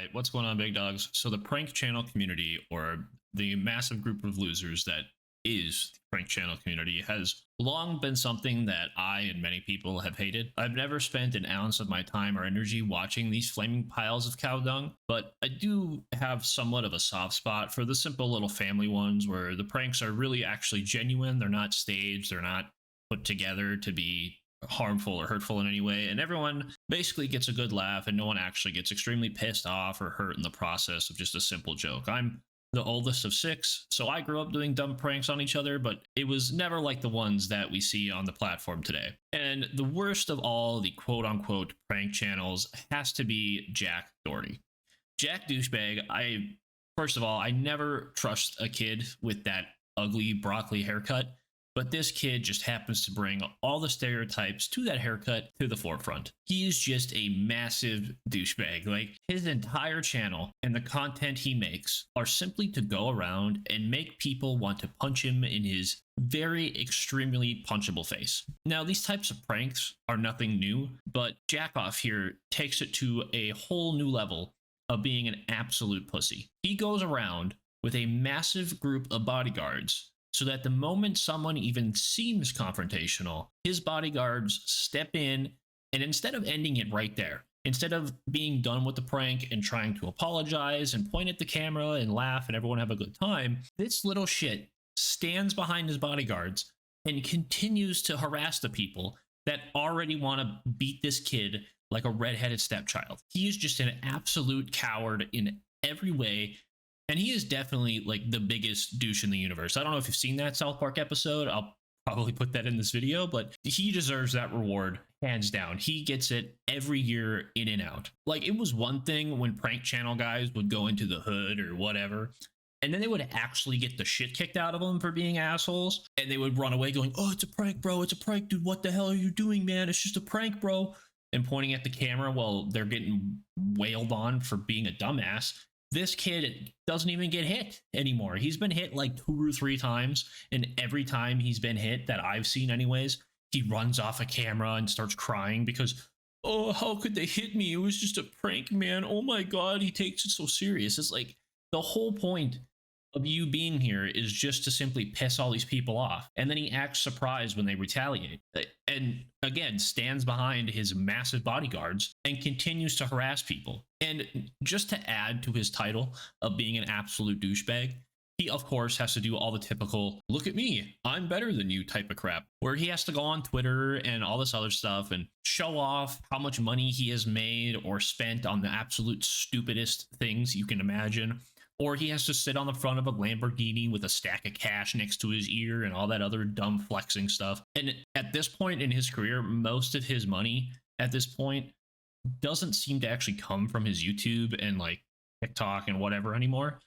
right, what's going on, big dogs? So the prank channel community, or the massive group of losers that is the prank channel community, has long been something that I and many people have hated. I've never spent an ounce of my time or energy watching these flaming piles of cow dung, but I do have somewhat of a soft spot for the simple little family ones where the pranks are really actually genuine. They're not staged, they're not put together to be harmful or hurtful in any way, and everyone basically gets a good laugh and no one actually gets extremely pissed off or hurt in the process of just a simple joke. I'm the oldest of 6, so I grew up doing dumb pranks on each other, but it was never like the ones that we see on the platform today. And the worst of all the quote-unquote prank channels has to be Jack Doherty. Jack Douchebag, first of all, I never trust a kid with that ugly broccoli haircut, but this kid just happens to bring all the stereotypes to that haircut to the forefront. He is just a massive douchebag. Like, his entire channel and the content he makes are simply to go around and make people want to punch him in his very extremely punchable face. Now, these types of pranks are nothing new, but Jackoff here takes it to a whole new level of being an absolute pussy. He goes around with a massive group of bodyguards, so that the moment someone even seems confrontational, his bodyguards step in, and instead of ending it right there, instead of being done with the prank and trying to apologize and point at the camera and laugh and everyone have a good time, this little shit stands behind his bodyguards and continues to harass the people that already want to beat this kid like a redheaded stepchild. He is just an absolute coward in every way. And he is definitely like the biggest douche in the universe. I don't know if you've seen that South Park episode. I'll probably put that in this video, but he deserves that reward hands down. He gets it every year in and out. Like, it was one thing when prank channel guys would go into the hood or whatever, and then they would actually get the shit kicked out of them for being assholes. And they would run away going, "Oh, it's a prank, bro. It's a prank, dude. What the hell are you doing, man? It's just a prank, bro." And pointing at the camera while they're getting wailed on for being a dumbass. This kid doesn't even get hit anymore. He's been hit like 2 or 3 times, and every time he's been hit that I've seen anyways, he runs off a camera and starts crying because, "Oh, how could they hit me? It was just a prank, man. Oh my God," he takes it so serious. It's like the whole point of you being here is just to simply piss all these people off. And then he acts surprised when they retaliate. And again, stands behind his massive bodyguards and continues to harass people. And just to add to his title of being an absolute douchebag, he of course has to do all the typical "look at me, I'm better than you" type of crap, where he has to go on Twitter and all this other stuff and show off how much money he has made or spent on the absolute stupidest things you can imagine. Or he has to sit on the front of a Lamborghini with a stack of cash next to his ear and all that other dumb flexing stuff. And at this point in his career, most of his money at this point doesn't seem to actually come from his YouTube and like TikTok and whatever anymore,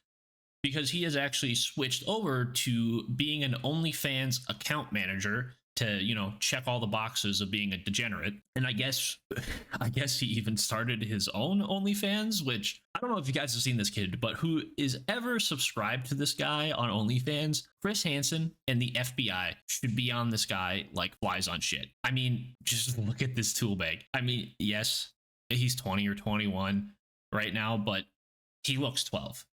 because he has actually switched over to being an OnlyFans account manager to, you know, check all the boxes of being a degenerate. And I guess he even started his own OnlyFans, which I don't know if you guys have seen this kid, but who is ever subscribed to this guy on OnlyFans, Chris Hansen and the FBI should be on this guy like flies on shit. I mean, just look at this tool bag. I mean, yes, he's 20 or 21 right now, but he looks 12.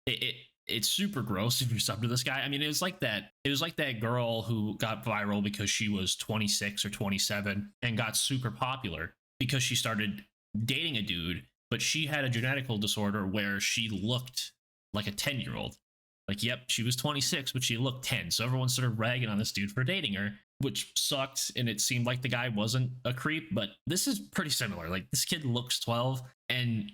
It's super gross if you're sub to this guy. I mean, it was like that girl who got viral because she was 26 or 27 and got super popular because she started dating a dude, but she had a genetical disorder where she looked like a 10-year-old. Like, yep, she was 26, but she looked 10. So everyone started ragging on this dude for dating her, which sucked. And it seemed like the guy wasn't a creep, but this is pretty similar. Like, this kid looks 12, and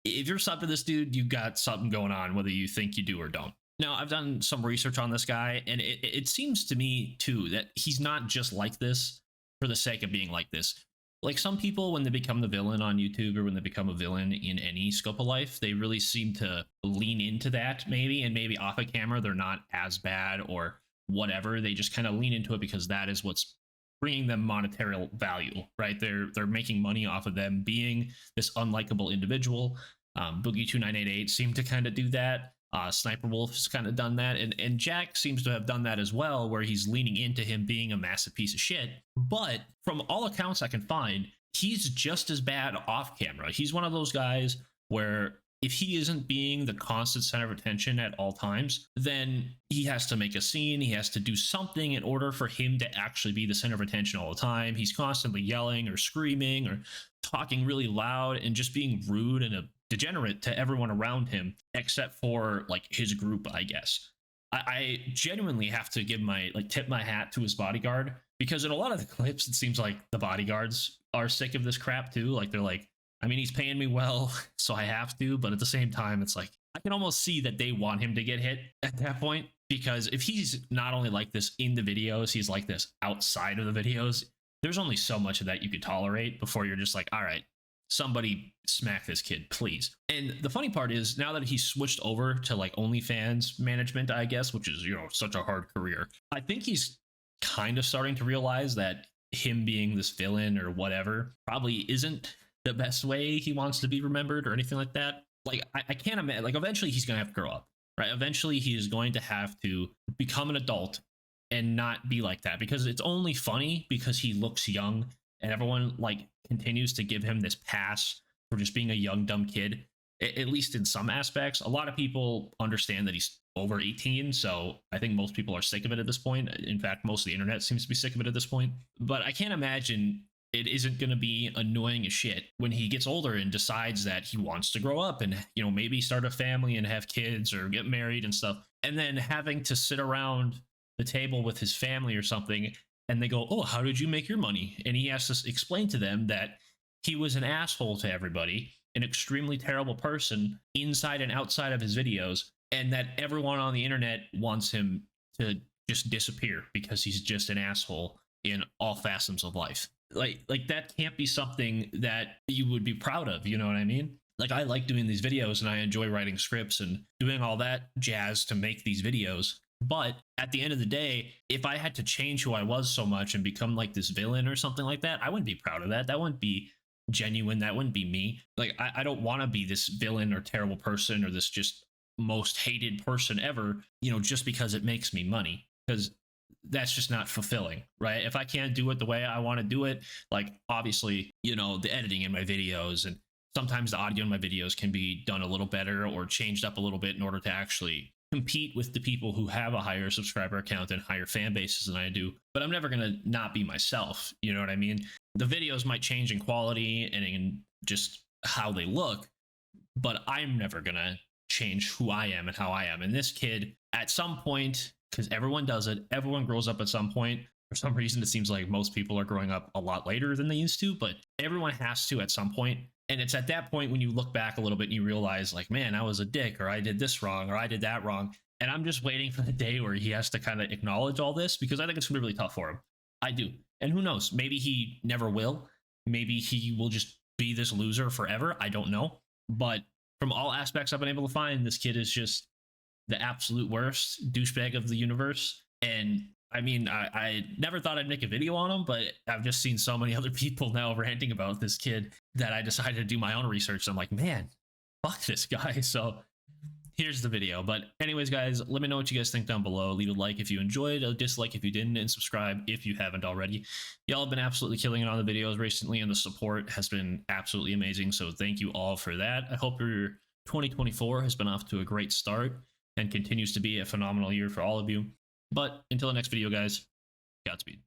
if you're sub to this dude, you got something going on, whether you think you do or don't. Now, I've done some research on this guy, and it seems to me, too, that he's not just like this for the sake of being like this. Like, some people, when they become the villain on YouTube or when they become a villain in any scope of life, they really seem to lean into that, maybe, and maybe off a camera, they're not as bad or whatever. They just kind of lean into it because that is what's bringing them monetary value, right? They're making money off of them being this unlikable individual. Boogie2988 seemed to kind of do that. Sniper Wolf has kind of done that, and Jack seems to have done that as well, where he's leaning into him being a massive piece of shit. But from all accounts I can find, he's just as bad off camera. He's one of those guys where if he isn't being the constant center of attention at all times, then he has to make a scene. He has to do something in order for him to actually be the center of attention all the time. He's constantly yelling or screaming or talking really loud and just being rude and a degenerate to everyone around him, except for like his group, I guess. I genuinely have to give my tip my hat to his bodyguard, because in a lot of the clips, it seems like the bodyguards are sick of this crap too. Like they're like, I mean, he's paying me well, so I have to. But at the same time, it's like, I can almost see that they want him to get hit at that point. Because if he's not only like this in the videos, he's like this outside of the videos, there's only so much of that you could tolerate before you're just like, all right, somebody smack this kid, please. And the funny part is, now that he's switched over to like OnlyFans management, I guess, which is, you know, such a hard career, I think he's kind of starting to realize that him being this villain or whatever probably isn't the best way he wants to be remembered or anything like that. Like, I can't imagine, like, eventually he's going to have to grow up, right? Eventually he is going to have to become an adult and not be like that, because it's only funny because he looks young and everyone like continues to give him this pass for just being a young, dumb kid, at least in some aspects. A lot of people understand that he's over 18, so I think most people are sick of it at this point. In fact, most of the internet seems to be sick of it at this point. But I can't imagine it isn't going to be annoying as shit when he gets older and decides that he wants to grow up and, you know, maybe start a family and have kids or get married and stuff, and then having to sit around the table with his family or something, and they go, oh, how did you make your money? And he has to explain to them that he was an asshole to everybody, an extremely terrible person inside and outside of his videos, and that everyone on the internet wants him to just disappear because he's just an asshole in all facets of life. Like that can't be something that you would be proud of, you know what I mean? Like, I like doing these videos and I enjoy writing scripts and doing all that jazz to make these videos. But at the end of the day, if I had to change who I was so much and become like this villain or something like that, I wouldn't be proud of that. That wouldn't be genuine. That wouldn't be me. Like, I don't want to be this villain or terrible person or this just most hated person ever, you know, just because it makes me money, because that's just not fulfilling, right? If I can't do it the way I want to do it, like, obviously, you know, the editing in my videos and sometimes the audio in my videos can be done a little better or changed up a little bit in order to actually compete with the people who have a higher subscriber count and higher fan bases than I do. But I'm never going to not be myself. You know what I mean? The videos might change in quality and in just how they look, but I'm never going to change who I am and how I am. And this kid, at some point, because everyone does it, everyone grows up at some point. For some reason, it seems like most people are growing up a lot later than they used to, but everyone has to at some point. And it's at that point when you look back a little bit and you realize, like, man, I was a dick, or I did this wrong, or I did that wrong. And I'm just waiting for the day where he has to kind of acknowledge all this, because I think it's going to be really tough for him. I do. And who knows? Maybe he never will. Maybe he will just be this loser forever. I don't know. But from all aspects I've been able to find, this kid is just the absolute worst douchebag of the universe. And I mean, I never thought I'd make a video on him, but I've just seen so many other people now ranting about this kid that I decided to do my own research. I'm like, man, fuck this guy. So here's the video. But anyways, guys, let me know what you guys think down below. Leave a like if you enjoyed, a dislike if you didn't, and subscribe if you haven't already. Y'all have been absolutely killing it on the videos recently, and the support has been absolutely amazing. So thank you all for that. I hope your 2024 has been off to a great start and continues to be a phenomenal year for all of you. But until the next video, guys, Godspeed.